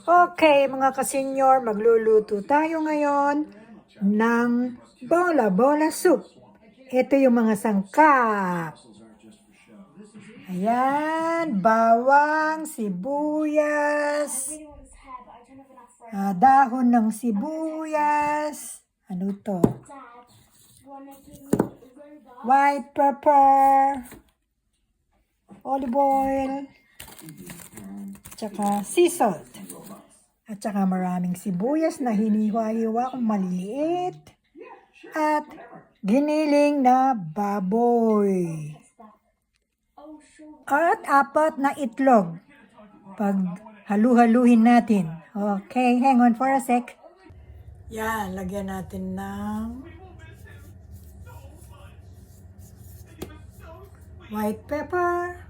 Okay, mga kasenyor, magluluto tayo ngayon ng bola-bola soup. Ito yung mga sangkap. Ayan, bawang, sibuyas, dahon ng sibuyas. Ano to? White pepper, olive oil, tsaka sea salt. At saka maraming sibuyas na hiniwa-hiwa kung maliliit. At giniling na baboy. At 4 na itlog. Pag halu-haluhin natin. Okay, hang on for a sec. Yan, lagyan natin ng white pepper.